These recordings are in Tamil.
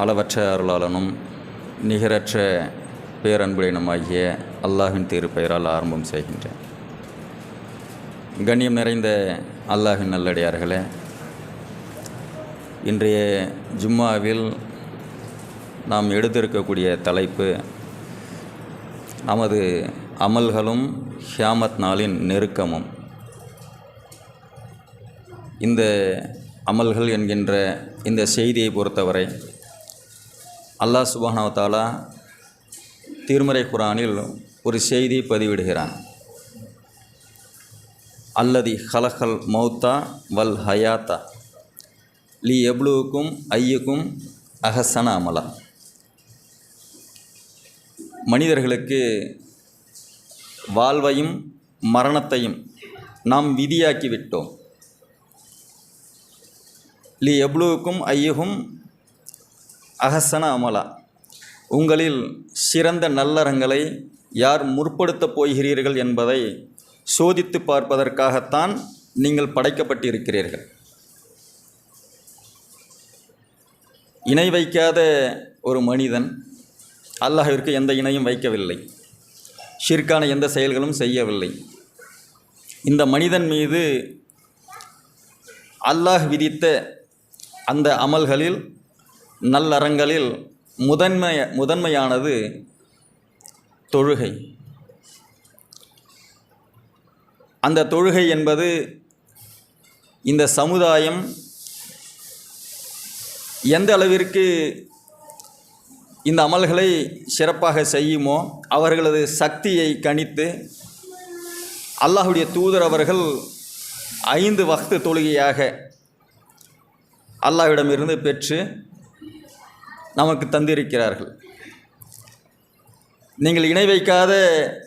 அளவற்ற அருளாளனும் நிகரற்ற பேரன்புடையனுமாகிய அல்லாஹ்வின் திருப்பெயரால் ஆரம்பம் செய்கின்றேன். கண்ணியம் நிறைந்த அல்லாஹ்வின் நல்லடியார்களே, இன்றைய ஜும்மாவில் நாம் எடுத்திருக்கக்கூடிய தலைப்பு நமது அமல்களும் கியாமத் நாளின் நெருக்கமும். இந்த அமல்கள் என்கின்ற இந்த செய்தியை பொறுத்தவரை அல்லாஹ் சுப்ஹானஹு வ தஆலா திருமறை குர்ஆனில் ஒரு செய்தி பதிவிடுகிறான். அல்லதி ஹலகல் மௌத்தா வல் ஹயாத்தா லி எப்லுவுக்கும் ஐயுக்கும் அஹசன அமலா. மனிதர்களுக்கு வாழ்வையும் மரணத்தையும் நாம் விதியாக்கிவிட்டோம். லி எப்லுவுக்கும் ஐயுகும் அஹசன அமலா, உங்களில் சிறந்த நல்லறங்களை யார் முற்படுத்தப் போகிறீர்கள் என்பதை சோதித்து பார்ப்பதற்காகத்தான் நீங்கள் படைக்கப்பட்டிருக்கிறீர்கள். இணை வைக்காத ஒரு மனிதன் அல்லாஹ்விற்கு எந்த இணையும் வைக்கவில்லை, ஷிர்கான எந்த செயல்களும் செய்யவில்லை. இந்த மனிதன் மீது அல்லாஹ் விதித்த அந்த அமல்களில் நல்லறங்களில் முதன்மையானது தொழுகை. அந்த தொழுகை என்பது இந்த சமுதாயம் எந்த அளவிற்கு இந்த அமல்களை சிறப்பாக செய்யுமோ அவர்களது சக்தியை கணித்து அல்லாஹ்வுடைய தூதர் அவர்கள் 5 வக்து தொழுகையாக அல்லாஹ்விடமிருந்து பெற்று நமக்கு தந்திருக்கிறார்கள். நீங்கள் இணை வைக்காத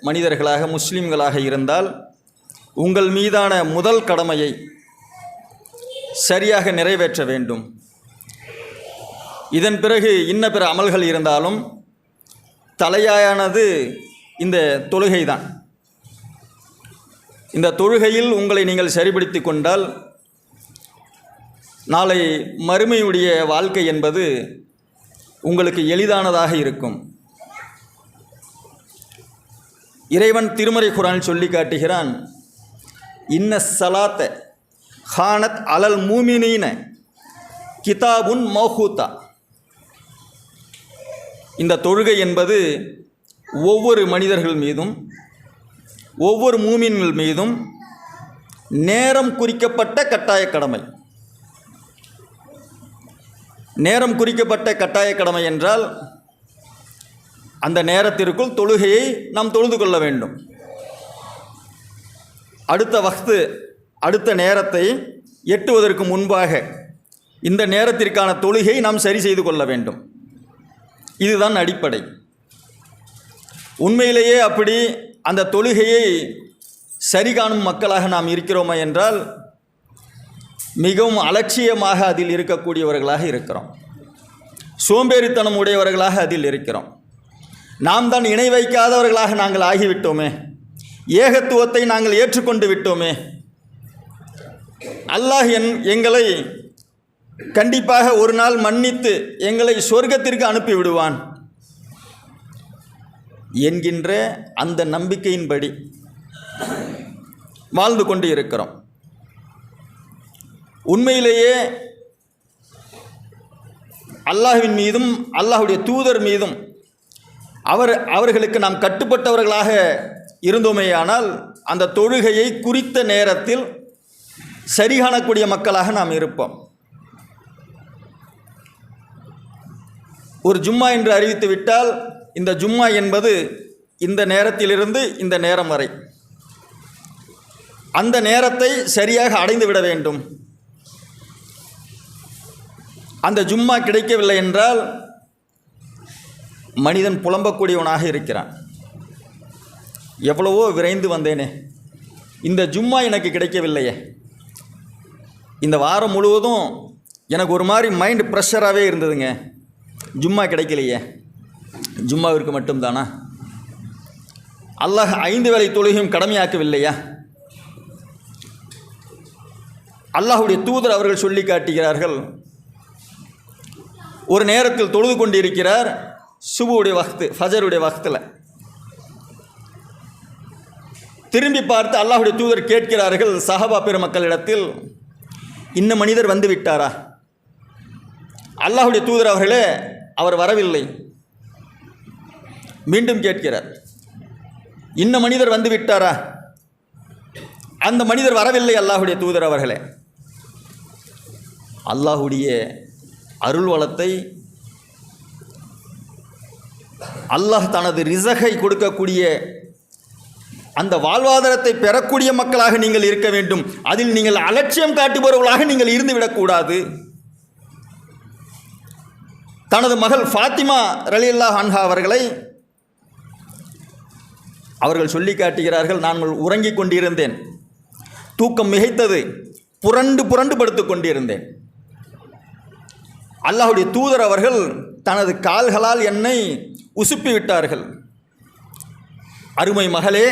மனிதர்களாக முஸ்லிம்களாக இருந்தால் உங்கள் மீதான முதல் கடமையை சரியாக நிறைவேற்ற வேண்டும். இதன் பிறகு இன்ன பிற அமல்கள் இருந்தாலும் தலையானது இந்த தொழுகை தான். இந்த தொழுகையில் உங்களை நீங்கள் சரிபடுத்தி கொண்டால் நாளை மறுமையுடைய வாழ்க்கை என்பது உங்களுக்கு எளிதானதாக இருக்கும். இறைவன் திருமறை குர்ஆனில் சொல்லி காட்டுகிறான், இன்ன ஸலாத்த ஹானத் அலல் மூமினீன கிதாபுன் மௌகூத்தா. இந்த தொழுகை என்பது ஒவ்வொரு மனிதர்கள் மீதும் ஒவ்வொரு மூமின்கள் மீதும் நேரம் குறிக்கப்பட்ட கட்டாய கடமை. நேரம் குறிக்கப்பட்ட கட்டாய கடமை என்றால் அந்த நேரத்திற்குள் தொழுகையை நாம் தொழுது கொள்ள வேண்டும். அடுத்த வக்து அடுத்த நேரத்தை எட்டுவதற்கு முன்பாக இந்த நேரத்திற்கான தொழுகை நாம் சரி செய்து கொள்ள வேண்டும். இதுதான் அடிப்படை. உண்மையிலேயே அப்படி அந்த தொழுகையை சரி காணும் மக்களாக நாம் இருக்கிறோமா என்றால் மிகவும் அலட்சியமாக அதில் இருக்கக்கூடியவர்களாக இருக்கிறோம். சோம்பேறித்தனம் உடையவர்களாக அதில் இருக்கிறோம். நாம் தான் இணை வைக்காதவர்களாக நாங்கள் ஆகிவிட்டோமே, ஏகத்துவத்தை நாங்கள் ஏற்றுக்கொண்டு விட்டோமே, அல்லாஹ் எங்களை கண்டிப்பாக ஒரு நாள் மன்னித்து எங்களை சொர்க்கத்திற்கு அனுப்பி விடுவான் என்கின்ற அந்த நம்பிக்கையின்படி வாழ்ந்து கொண்டு இருக்கிறோம். உண்மையிலேயே அல்லாஹ்வின் மீதும் அல்லாஹ்வுடைய தூதர் மீதும் அவர்களுக்கு நாம் கட்டுப்பட்டவர்களாக இருந்தோமேயானால் அந்த தொழுகையை குறித்த நேரத்தில் சரி காணக்கூடிய மக்களாக நாம் இருப்போம். ஒரு ஜும்மா என்று அறிவித்து விட்டால் இந்த ஜும்மா என்பது இந்த நேரத்திலிருந்து இந்த நேரம் வரை அந்த நேரத்தை சரியாக அடைந்து விட வேண்டும். அந்த ஜும்மா கிடைக்கவில்லை என்றால் மனிதன் புலம்பக்கூடியவனாக இருக்கிறான். எவ்வளவோ விரைந்து வந்தேனே, இந்த ஜும்மா எனக்கு கிடைக்கவில்லையே, இந்த வாரம் முழுவதும் எனக்கு ஒரு மாதிரி மைண்ட் ப்ரெஷராகவே இருந்ததுங்க, ஜும்மா கிடைக்கலையே. ஜும்மாவிற்கு மட்டும்தானா? அல்லாஹ் 5 வேளை தொழுகையும் கடமையாக்கவில்லையா? அல்லாஹ்வுடைய தூதர் அவர்கள் சொல்லி காட்டுகிறார்கள், ஒரு நேரத்தில் தொழுது கொண்டிருக்கிறார், சுபுடைய வக்து, ஃபஜருடைய வக்தில். திரும்பி பார்த்து அல்லாஹ்வுடைய தூதர் கேட்கிறார்கள் சஹாபா பெருமக்களிடத்தில், இன்ன மனிதர் வந்து விட்டாரா? அல்லாஹ்வுடைய தூதர் அவர்களே, அவர் வரவில்லை. மீண்டும் கேட்கிறார், இன்ன மனிதர் வந்து விட்டாரா? அந்த மனிதர் வரவில்லை அல்லாஹ்வுடைய தூதர் அவர்களே. அல்லாஹ்வுடைய அருள் வளத்தை, அல்லாஹ் தனது ரிசகை கொடுக்கக்கூடிய அந்த வாழ்வாதாரத்தை பெறக்கூடிய மக்களாக நீங்கள் இருக்க வேண்டும். அதில் நீங்கள் அலட்சியம் காட்டுபவர்களாக நீங்கள் இருந்துவிடக்கூடாது. தனது மகள் ஃபாத்திமா ரலியல்லாஹு அன்ஹா அவர்களை அவர்கள் சொல்லி காட்டுகிறார்கள், நான் உறங்கிக் கொண்டிருந்தேன், தூக்கம் மிகைத்தது, புரண்டு புரண்டு படுத்து கொண்டிருந்தேன். அல்லாஹ்வுடைய தூதர் அவர்கள் தனது கால்களால் என்னை உசுப்பி விட்டார்கள். அருமை மகளே,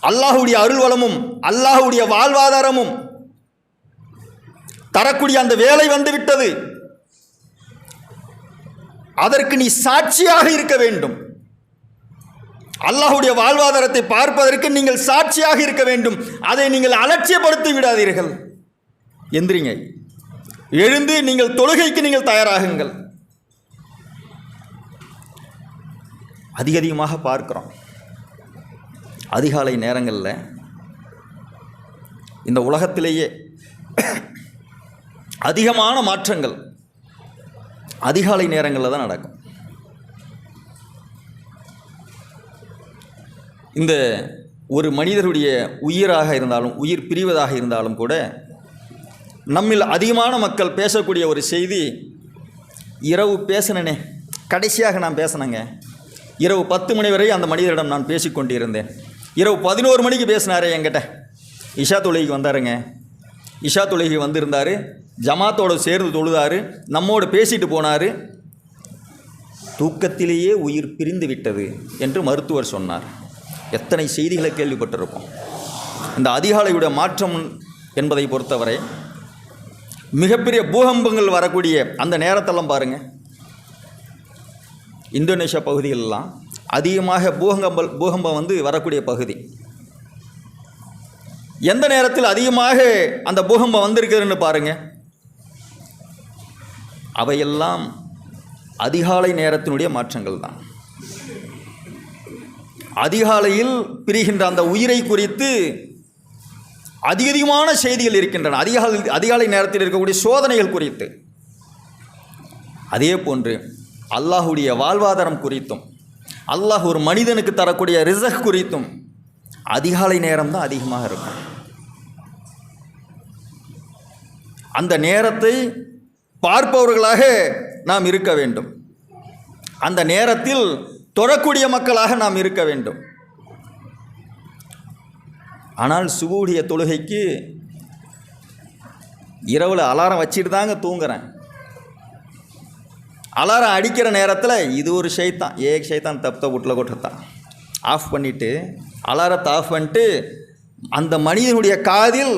அல்லாஹ்வுடைய அருள் வளமும் அல்லாஹ்வுடைய வாழ்வாதாரமும் தரக்கூடிய அந்த வேலை வந்துவிட்டது. அதற்கு நீ சாட்சியாக இருக்க வேண்டும். அல்லாஹ்வுடைய வாழ்வாதாரத்தை பார்ப்பதற்கு நீங்கள் சாட்சியாக இருக்க வேண்டும். அதை நீங்கள் அலட்சியப்படுத்தி விடாதீர்கள். எந்திரிங்க, எழுந்து நீங்கள் தொழுகைக்கு நீங்கள் தயாராகுங்கள். அதிகமாக பார்க்கிறோம், அதிகாலை நேரங்களில் இந்த உலகத்திலேயே அதிகமான மாற்றங்கள் அதிகாலை நேரங்களில் தான் நடக்கும். இந்த ஒரு மனிதருடைய உயிராக இருந்தாலும், உயிர் பிரிவதாக இருந்தாலும் கூட, நம்மில் அதிகமான மக்கள் பேசக்கூடிய ஒரு செய்தி, இரவு பேசினேனே, கடைசியாக நான் பேசினேங்க, இரவு 10 மணி வரை அந்த மனிதரிடம் நான் பேசிக்கொண்டிருந்தேன், இரவு 11 மணிக்கு பேசினாரே என்கிட்ட, இஷா தொழுகைக்கு வந்தாருங்க, இஷா தொழுகைக்கு வந்திருந்தார், ஜமாத்தோடு சேர்ந்து தொழுதார், நம்மோடு பேசிட்டு போனார், தூக்கத்திலேயே உயிர் பிரிந்து விட்டது என்று மருத்துவர் சொன்னார். எத்தனை செய்திகளை கேள்விப்பட்டிருப்போம். இந்த அதிகாலையுடைய மாற்றம் என்பதை பொறுத்தவரை மிகப்பெரிய பூகம்பங்கள் வரக்கூடிய அந்த நேரத்தெல்லாம் பாருங்கள், இந்தோனேஷியா பகுதிகளெல்லாம் அதிகமாக பூகம்பம் வந்து வரக்கூடிய பகுதி. எந்த நேரத்தில் அதிகமாக அந்த பூகம்பம் வந்திருக்குதுன்னு பாருங்கள். அவையெல்லாம் அதிகாலை நேரத்தினுடைய மாற்றங்கள் தான். அதிகாலையில் பிரிகின்ற அந்த உயிரை குறித்து அதிகமான செய்திகள் இருக்கின்றன. அதிகாலை நேரத்தில் இருக்கக்கூடிய சோதனைகள் குறித்து, அதே போன்று அல்லாஹ்வுடைய வாழ்வாதாரம் குறித்தும், அல்லாஹ் ஒரு மனிதனுக்கு தரக்கூடிய ரிசக் குறித்தும் அதிகாலை நேரம் தான் அதிகமாக இருக்கும். அந்த நேரத்தை பார்ப்பவர்களாக நாம் இருக்க வேண்டும். அந்த நேரத்தில் தொழக்கூடிய மக்களாக நாம் இருக்க வேண்டும். ஆனால் சுபுடைய தொழுகைக்கு இரவில் அலாரம் வச்சுட்டு தாங்க தூங்குறேன். அலாரம் அடிக்கிற நேரத்தில் இது ஒரு ஷைத்தான், ஷைத்தான் தப்பு வீட்டில் கொட்டுத்தான், ஆஃப் பண்ணிவிட்டு அலாரத்தை ஆஃப் பண்ணிட்டு அந்த மனிதனுடைய காதில்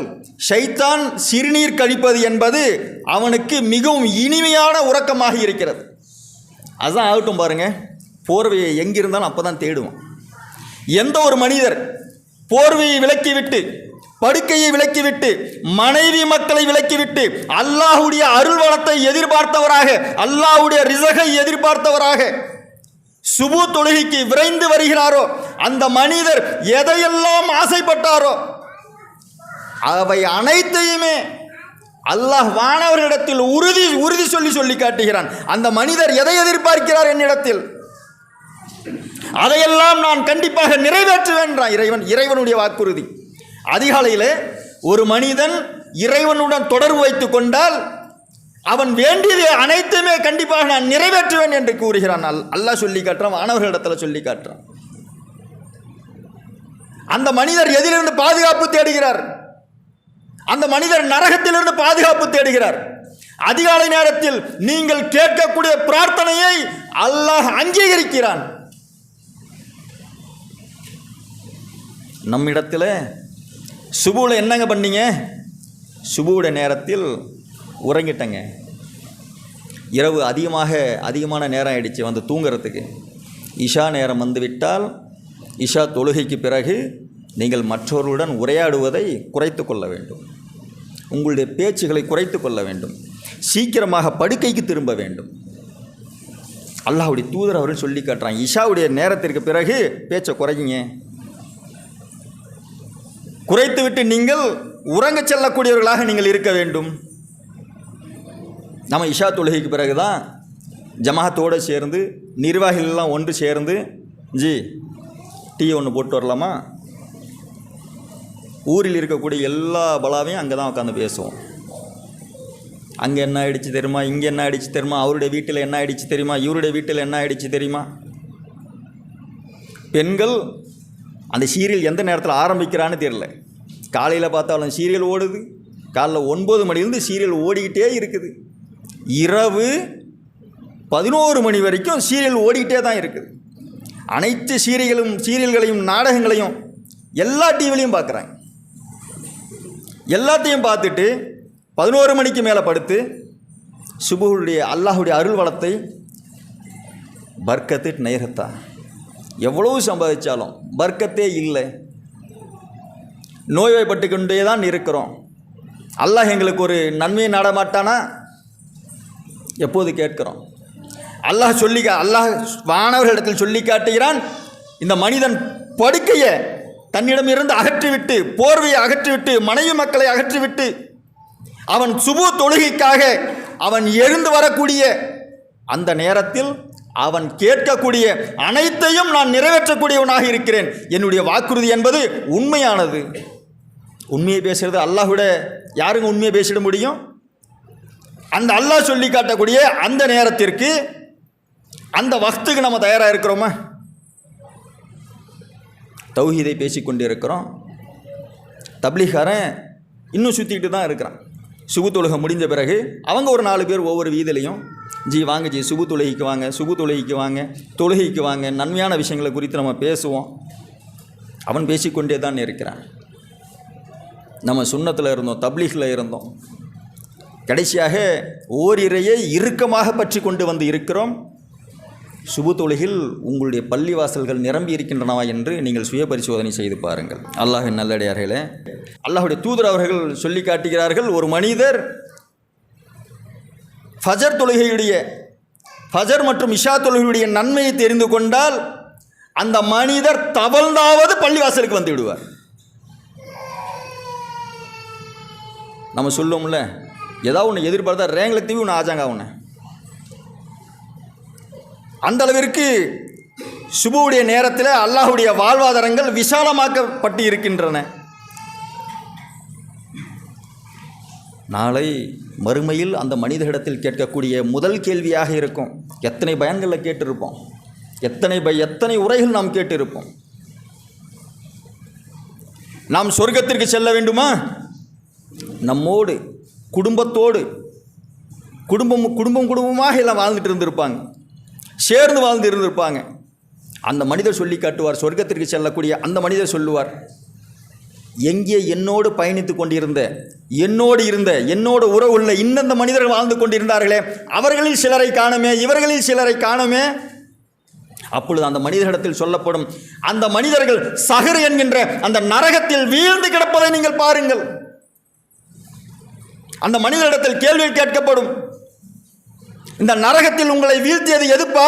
ஷைத்தான் சிறுநீர் கழிப்பது என்பது அவனுக்கு மிகவும் இனிமையான உறக்கமாக இருக்கிறது. அதுதான் ஆகட்டும் பாருங்கள், போர்வையை எங்கிருந்தாலும் அப்போ தான் தேடுவோம். எந்த ஒரு மனிதர் போர்வையை விலக்கிவிட்டு, படுக்கையை விலக்கிவிட்டு, மனைவி மக்களை விலக்கிவிட்டு, அல்லாஹ்வுடைய அருள் வளத்தை எதிர்பார்த்தவராக, அல்லாஹ்வுடைய ரிசகை எதிர்பார்த்தவராக சுபு தொழுகைக்கு விரைந்து வருகிறாரோ, அந்த மனிதர் எதையெல்லாம் ஆசைப்பட்டாரோ அவை அனைத்தையுமே அல்லாஹ் வானவர்களிடத்தில் உறுதி சொல்லி காட்டுகிறான். அந்த மனிதர் எதை எதிர்பார்க்கிறார் என்னிடத்தில், அதையெல்லாம் நான் கண்டிப்பாக நிறைவேற்றுவேன் இறைவனுடைய வாக்குறுதி. அதிகாலையில் ஒரு மனிதன் இறைவனுடன் தொடர்பு வைத்துக் கொண்டால் அவன் வேண்டியது அனைத்துமே கண்டிப்பாக நான் நிறைவேற்றுவேன் என்று கூறுகிறான். அல்லாஹ் சொல்லி காட்டுறான், மாணவர்களிடத்தில் சொல்லி காட்டுறான். அந்த மனிதர் எதிலிருந்து பாதுகாப்பு தேடுகிறார்? அந்த மனிதர் நரகத்திலிருந்து பாதுகாப்பு தேடுகிறார். அதிகாலை நேரத்தில் நீங்கள் கேட்கக்கூடிய பிரார்த்தனையை அல்லாஹ் அங்கீகரிக்கிறான். நம்மிடத்தில் சுபுவில் என்னங்க பண்ணீங்க? சுபுவுடைய நேரத்தில் உறங்கிட்டங்க. இரவு அதிகமான நேரம் ஆயிடுச்சு வந்து தூங்குறதுக்கு. இஷா நேரம் வந்துவிட்டால் இஷா தொழுகைக்கு பிறகு நீங்கள் மற்றவர்களுடன் உரையாடுவதை குறைத்து கொள்ள வேண்டும். உங்களுடைய பேச்சுகளை குறைத்து கொள்ள வேண்டும். சீக்கிரமாக படுக்கைக்கு திரும்ப வேண்டும். அல்லாஹ்வுடைய தூதர் அவர்கள் சொல்லி காட்டுறாங்க, இஷாவுடைய நேரத்திற்கு பிறகு பேச்சை குறைங்க. குறைத்துவிட்டு நீங்கள் உறங்கச் செல்லக்கூடியவர்களாக நீங்கள் இருக்க வேண்டும். நம்ம இஷா தொழுகைக்கு பிறகு தான் ஜமாத்தோடு சேர்ந்து நிர்வாகிகளெல்லாம் ஒன்று சேர்ந்து டீ ஒன்று போட்டு வரலாமா, ஊரில் இருக்கக்கூடிய எல்லா பலாவையும் அங்கே தான் உட்காந்து பேசுவோம். அங்கே என்ன ஆயிடுச்சு தெரியுமா, இங்கே என்ன ஆயிடுச்சு தெரியுமா, அவருடைய வீட்டில் என்ன ஆயிடுச்சு தெரியுமா, இவருடைய வீட்டில் என்ன ஆயிடுச்சு தெரியுமா. பெண்கள் அந்த சீரியல் எந்த நேரத்தில் ஆரம்பிக்கிறான்னு தெரியல. காலையில் பார்த்தாலும் சீரியல் ஓடுது, காலைல 9 மணிலேருந்து சீரியல் ஓடிக்கிட்டே இருக்குது, இரவு 11 மணி வரைக்கும் சீரியல் ஓடிக்கிட்டே தான் இருக்குது. அனைத்து சீரியல்களையும் நாடகங்களையும் எல்லா டிவிலையும் பார்க்குறாங்க. எல்லாத்தையும் பார்த்துட்டு 11 மணிக்கு மேலே படுத்து சுபுடைய அல்லாஹுடைய அருள் வளத்தை பர்க்கத்து நேரத்தா எவ்வளவு சம்பாதிச்சாலும் பர்க்கத்தே இல்லை. நோய்வாய்ப்பட்டு கொண்டே தான் இருக்கிறோம். அல்லாஹ் எங்களுக்கு ஒரு நன்மையை நாடமாட்டானா எப்போது கேட்கிறோம். அல்லாஹ் வானவர்களிடத்தில் சொல்லி காட்டுகிறான், இந்த மனிதன் படுக்கையை தன்னிடமிருந்து அகற்றிவிட்டு, போர்வையை அகற்றிவிட்டு, மனைவி மக்களை அகற்றிவிட்டு, அவன் சுபு தொழுகைக்காக அவன் எழுந்து வரக்கூடிய அந்த நேரத்தில் அவன் கேட்கக்கூடிய அனைத்தையும் நான் நிறைவேற்றக்கூடியவனாக இருக்கிறேன். என்னுடைய வாக்குறுதி என்பது உண்மையானது. உண்மையை பேசுகிறது அல்லாஹ்விட யாருங்க உண்மையை பேசிட முடியும்? அந்த அல்லாஹ் சொல்லி காட்டக்கூடிய அந்த நேரத்திற்கு, அந்த வக்துக்கு நம்ம தயாராக இருக்கிறோமா? தௌஹீதை பேசிக்கொண்டு இருக்கிறோம். தப்லீகாரன் இன்னும் சுற்றிக்கிட்டு தான் இருக்கிறான். சுபு தொழுகை முடிஞ்ச பிறகு அவங்க ஒரு 4 பேர் ஒவ்வொரு வீதிலையும் வாங்க சுபு தொழுகைக்கு வாங்க, சுபு தொழுகைக்கு வாங்க, தொழுகைக்கு வாங்க, நன்மையான விஷயங்களை குறித்து நம்ம பேசுவோம். அவன் பேசிக்கொண்டே தான் இருக்கிறான். நம்ம சுன்னத்தில் இருந்தோம், தப்லீகில் இருந்தோம். கடைசியாக ஓரிரையை இறுக்கமாக பற்றி கொண்டு வந்து இருக்கிறோம். சுபு தொழுகில் உங்களுடைய பள்ளிவாசல்கள் நிரம்பி இருக்கின்றனவா என்று நீங்கள் சுய பரிசோதனை செய்து பாருங்கள். அல்லாஹ்வின் நல்லடியார்களே, அல்லாஹ்வுடைய தூதர் அவர்கள் சொல்லி காட்டுகிறார்கள், ஒரு மனிதர் ஃபஜர் மற்றும் இஷா தொழுகையுடைய நன்மையை தெரிந்து கொண்டால் அந்த மனிதர் தவழ்ந்தாவது பள்ளிவாசலுக்கு வந்து விடுவார். நம்ம சொல்லுவோம்ல, ஏதாவது ஒன்று எதிர்பார்த்தா ரேங்கில் தீவி ஒன்று ஆஜாங்க ஒன்று. அந்த அளவிற்கு சுபுவுடைய நேரத்தில் அல்லாஹ்வுடைய வாழ்வாதாரங்கள் விசாலமாக்கப்பட்டு இருக்கின்றன. நாளை மறுமையில் அந்த மனிதனிடத்தில் கேட்கக்கூடிய முதல் கேள்வியாக இருக்கும், எத்தனை பயன்களில் கேட்டிருப்போம், எத்தனை உரைகள் நாம் கேட்டிருப்போம். நாம் சொர்க்கத்திற்கு செல்ல வேண்டுமா? நம்மோடு குடும்பத்தோடு குடும்பமாக எல்லாம் வாழ்ந்துட்டு இருந்திருப்பாங்க, சேர்ந்து வாழ்ந்து இருந்திருப்பாங்க. அந்த மனிதர் சொல்லி காட்டுவார், சொர்க்கத்திற்கு செல்லக்கூடிய அந்த மனிதர் சொல்லுவார், எங்கே என்னோடு பயணித்து கொண்டிருந்த, என்னோடு உறவுள்ள இன்னந்த மனிதர்கள் வாழ்ந்து கொண்டிருந்தார்களே, அவர்களில் சிலரை காணுமே, இவர்களில் சிலரை காணுமே. அப்பொழுது அந்த மனிதரிடத்தில் சொல்லப்படும், அந்த மனிதர்கள் சஹர் என்கின்ற அந்த நரகத்தில் வீழ்ந்து கிடப்பதை நீங்கள் பாருங்கள். அந்த மனிதரிடத்தில் கேள்வி கேட்கப்படும், இந்த நரகத்தில் உங்களை வீழ்த்தியது எதுப்பா?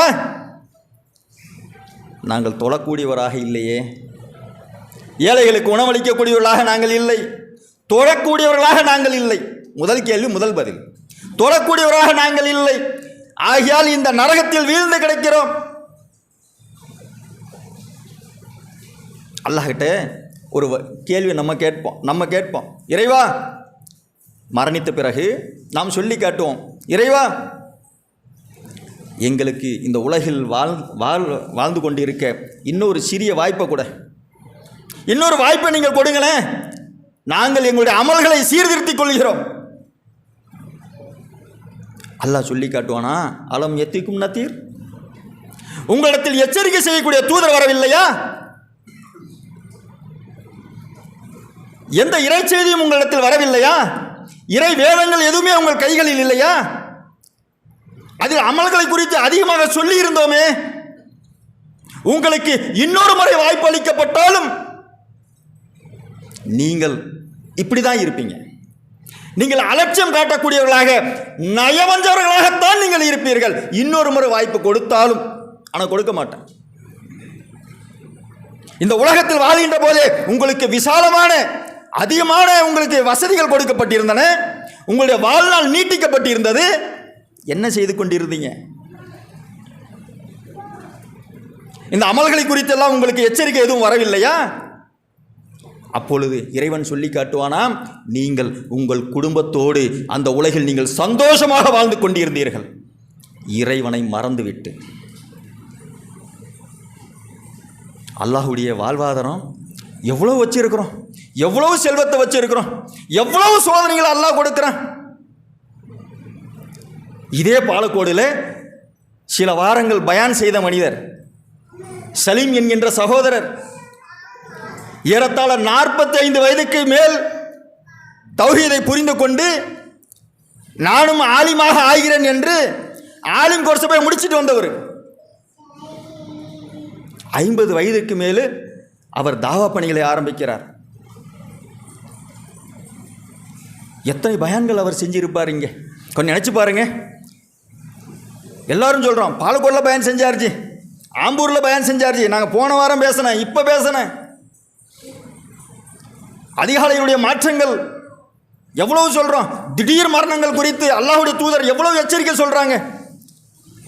நாங்கள் தொழக்கூடியவராக இல்லையே, ஏழைகளுக்கு உணவளிக்கக்கூடியவர்களாக நாங்கள் இல்லை, தொழக்கூடியவர்களாக நாங்கள் இல்லை. முதல் கேள்வி, முதல் பதில், தொழக்கூடியவராக நாங்கள் இல்லை, ஆகையால் இந்த நரகத்தில் வீழ்ந்து கிடக்கிறோம். அல்லாஹ்கிட்ட ஒரு கேள்வி நம்ம கேட்போம், இறைவா, மரணித்த பிறகு நாம் சொல்லி காட்டுவோம், இறைவா, எங்களுக்கு இந்த உலகில் வாழ்ந்து கொண்டிருக்க இன்னொரு சிறிய வாய்ப்பை கூட, இன்னொரு வாய்ப்பை நீங்கள் கொடுங்களேன், நாங்கள் எங்களுடைய அமல்களை சீர்திருத்திக் கொள்கிறோம். அல்லாஹ் சொல்லி காட்டுவானா, அலம் எத்திக்கும் நத்தீர், உங்களிடத்தில் எச்சரிக்கை செய்யக்கூடிய தூதர் வரவில்லையா? எந்த இறை செய்தியும் உங்களிடத்தில் வரவில்லையா? இறை வேதங்கள் எதுவுமே உங்கள் கைகளில் இல்லையா? அதில் அமல்களை குறித்து அதிகமாக சொல்லி இருந்தோமே. உங்களுக்கு இன்னொரு முறை வாய்ப்பு அளிக்கப்பட்டாலும் நீங்கள் இப்படிதான் இருப்பீங்க. நீங்கள் அலட்சியம் காட்டக்கூடியவர்களாக, நயவஞ்சவர்களாகத்தான் நீங்கள் இருப்பீர்கள். இன்னொரு முறை வாய்ப்பு கொடுத்தாலும், ஆனால் கொடுக்க மாட்டேன். இந்த உலகத்தில் வாழ்கின்ற போதே உங்களுக்கு விசாலமான அதிகமான உங்களுக்கு வசதிகள் கொடுக்கப்பட்டிருந்தன, உங்களுடைய வாழ்நாள் நீட்டிக்கப்பட்டிருந்தது. என்ன செய்து கொண்டிருந்தீங்க? இந்த அமல்களை குறித்தெல்லாம் உங்களுக்கு எச்சரிக்கை எதுவும் வரவில்லையா? அப்பொழுது இறைவன் சொல்லி காட்டுவானாம், நீங்கள் உங்கள் குடும்பத்தோடு அந்த உலகில் நீங்கள் சந்தோஷமாக வாழ்ந்து கொண்டிருந்தீர்கள், இறைவனை மறந்துவிட்டு. அல்லாஹ்வுடைய வாழ்வாதாரம் எவ்வளவு வச்சிருக்கிறோம், எவ்வளவு செல்வத்தை வச்சிருக்கிறோம், எவ்வளவு சோதனைகள் அல்லாஹ் கொடுக்கிறான். இதே பாலக்கோடில் சில வாரங்கள் பயான் செய்த மனிதர் சலீம் என்கின்ற சகோதரர் ஏறத்தாழ 45 வயதுக்கு மேல் தௌஹீதை புரிந்து கொண்டு நானும் ஆலிமாக ஆகிறேன் என்று ஆலிம் கோர்ஸை போய் முடிச்சுட்டு வந்தவர். 50 வயதுக்கு மேல் அவர் தாவா பணிகளை ஆரம்பிக்கிறார். எத்தனை பயான்கள் அவர் செஞ்சிருப்பார். இங்கே கொஞ்சம் நினச்சி பாருங்க. எல்லாரும் சொல்கிறோம், பாலக்கோடில் பயான் செஞ்சார்ஜி, ஆம்பூரில் பயான் செஞ்சார்ஜி, நாங்கள் போன வாரம் பேசினேன், இப்போ பேசினேன். அதிகாலையுடைய மாற்றங்கள் எவ்வளவு சொல்கிறோம். திடீர் மரணங்கள் குறித்து அல்லாஹ்வுடைய தூதர் எவ்வளவு எச்சரிக்கை சொல்கிறாங்க.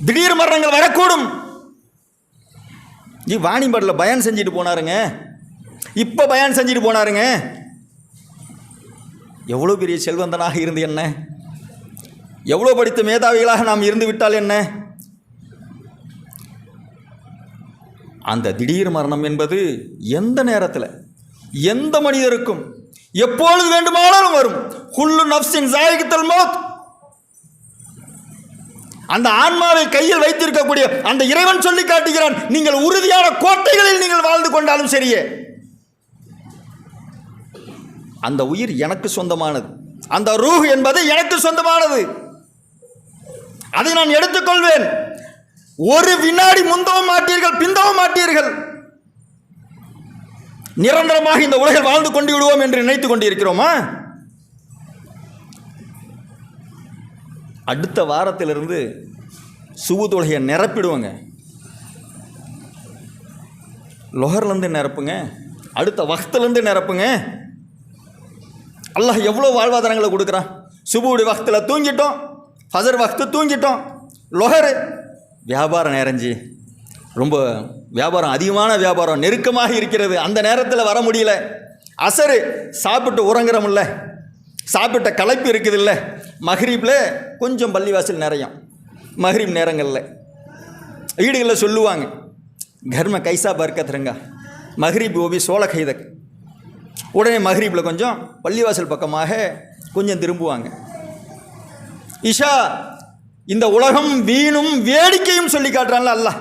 திடீர் மரணங்கள் வரக்கூடும். வாணிபாடில் பயான் செஞ்சுட்டு போனாருங்க, இப்போ பயான் செஞ்சுட்டு போனாருங்க. எவ்வளோ பெரிய செல்வந்தனாக இருந்து என்ன, எவ்வளோ படித்த மேதாவிகளாக நாம் இருந்து விட்டால் என்ன. அந்த திடீர் மரணம் என்பது எந்த நேரத்தில் எந்த மனிதருக்கும் எப்பொழுது வேண்டுமானாலும் வரும். குல்லு நஃப்ஸின் ஸாயிகத்துல் மௌத். அந்த ஆன்மாவை கையில் வைத்திருக்கக்கூடிய அந்த இறைவன் சொல்லி காட்டுகிறான், நீங்கள் உறுதியான கோட்டைகளில் நீங்கள் வாழ்ந்து கொண்டாலும் சரியே, அந்த உயிர் எனக்கு சொந்தமானது, அந்த ரூஹ் என்பது எனக்கு சொந்தமானது, அதை நான் எடுத்துக்கொள்வேன். ஒரு வினாடி முந்தவும் மாட்டீர்கள், பிந்தவும் மாட்டீர்கள். நிரந்தரமாக இந்த உலகில் வாழ்ந்து கொண்டு விடுவோம் என்று நினைத்துக் கொண்டிருக்கிறோமா? அடுத்த வாரத்திலிருந்து சுபு தொழுகையை நிரப்பிடுவோங்க. லொஹர்லேருந்து நிரப்புங்க, அடுத்த வக்திலேருந்து நிரப்புங்க. அல்லாஹ் எவ்வளோ வாழ்வாதாரங்களை கொடுக்குறான். சுபுடைய வக்தில் தூங்கிட்டோம், ஃபஜர் வக்து தூங்கிட்டோம், லொஹரு வியாபாரம் நேரஞ்சி, ரொம்ப வியாபாரம், அதிகமான வியாபாரம் நெருக்கமாக இருக்கிறது, அந்த நேரத்தில் வர முடியல. அசரு சாப்பிட்டு உறங்குறோம்ல, சாப்பிட்ட களைப்பு இருக்குது இல்லை. மஹ்ரீபில் கொஞ்சம் பள்ளிவாசல் நிறையும். மஹ்ரீப் நேரங்களில் வீடுகளில் சொல்லுவாங்க, கர்ம கைசா பர்க்கத்துருங்க, மஹ்ரீப் ஓபி சோழ கைதக். உடனே மஹ்ரீபில் கொஞ்சம் பள்ளிவாசல் பக்கமாக கொஞ்சம் திரும்புவாங்க. இஷா, இந்த உலகம் வீணும் வேடிக்கையும் சொல்லி காட்டுறான்ல அல்லாஹ்.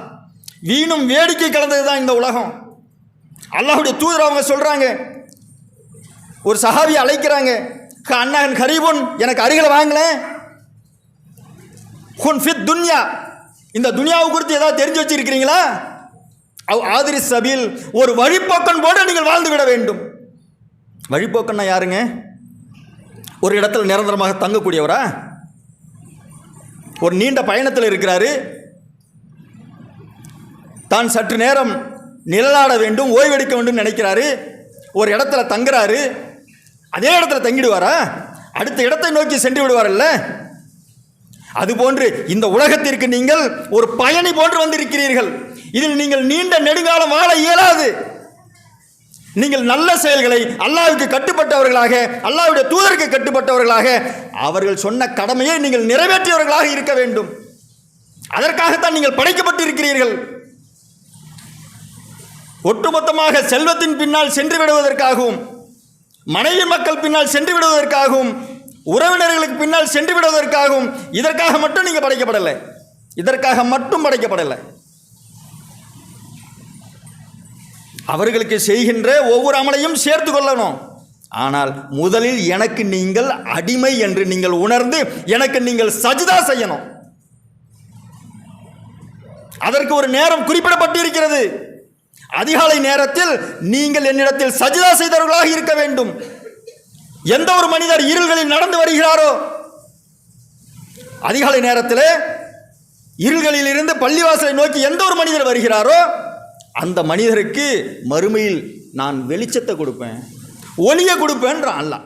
வீணும் வேடிக்கை கலந்தது தான் இந்த உலகம். அல்லாஹ்வுடைய தூதர் அவங்க சொல்கிறாங்க, ஒரு சஹாபியை அழைக்கிறாங்க, அண்ணன் கரீபுன், எனக்கு அருகில் வாங்கலேன். ஹுன் ஃபித் துன்யா, இந்த துனியாவை குறித்து ஏதாவது தெரிஞ்சு வச்சிருக்கிறீங்களா? ஆதிரி சபீல், ஒரு வழிப்போக்கன் போல நீங்கள் வாழ்ந்து விட வேண்டும். வழிப்போக்கன்னா யாருங்க? ஒரு இடத்துல நிரந்தரமாக தங்கக்கூடியவரா? ஒரு நீண்ட பயணத்தில் இருக்கிறாரு, தான் சற்று நேரம் நிழலாட வேண்டும், ஓய்வெடுக்க வேண்டும் நினைக்கிறாரு. ஒரு இடத்துல தங்குறாரு, அதே இடத்துல தங்கிடுவாரா? அடுத்த இடத்தை நோக்கி சென்று விடுவாரல்ல? அதுபோன்று இந்த உலகத்திற்கு நீங்கள் ஒரு பயணி போன்று வந்திருக்கிறீர்கள். இதில் நீங்கள் நீண்ட நெடுங்காலம் வாழ இயலாது. நீங்கள் நல்ல செயல்களை அல்லாஹ்வுக்கு கட்டுப்பட்டவர்களாக, அல்லாஹ்வுடைய தூதருக்கு கட்டுப்பட்டவர்களாக, அவர்கள் சொன்ன கடமையை நீங்கள் நிறைவேற்றியவர்களாக இருக்க வேண்டும். அதற்காகத்தான் நீங்கள் படைக்கப்பட்டிருக்கிறீர்கள். ஒட்டுமொத்தமாக செல்வத்தின் பின்னால் சென்று விடுவதற்காகவும், மனைவி மக்கள் பின்னால் சென்று விடுவதற்காகவும், உறவினர்களுக்கு பின்னால் சென்று விடுவதற்காகவும், இதற்காக மட்டும் நீங்கள் படைக்கப்படலை. இதற்காக மட்டும் படைக்கப்படலை. அவர்களுக்கு செய்கின்ற ஒவ்வொரு அமலையும் சேர்த்து கொள்ளணும். ஆனால் முதலில் எனக்கு நீங்கள் அடிமை என்று நீங்கள் உணர்ந்து எனக்கு நீங்கள் சஜ்தா செய்யணும். அதற்கு ஒரு நேரம் குறிப்பிடப்பட்டிருக்கிறது. அதிகாலை நேரத்தில் நீங்கள் என்னிடத்தில் சஜிதா செய்தவர்களாக இருக்க வேண்டும். எந்த ஒரு மனிதர் இருள்களில் நடந்து வருகிறாரோ, அதிகாலை நேரத்தில் இருள்களில் இருந்து பள்ளிவாசலை நோக்கி எந்த ஒரு மனிதர் வருகிறாரோ அந்த மனிதருக்கு மறுமையில் நான் வெளிச்சத்தை கொடுப்பேன், ஒளியை கொடுப்பேன்றான் அல்லாஹ்.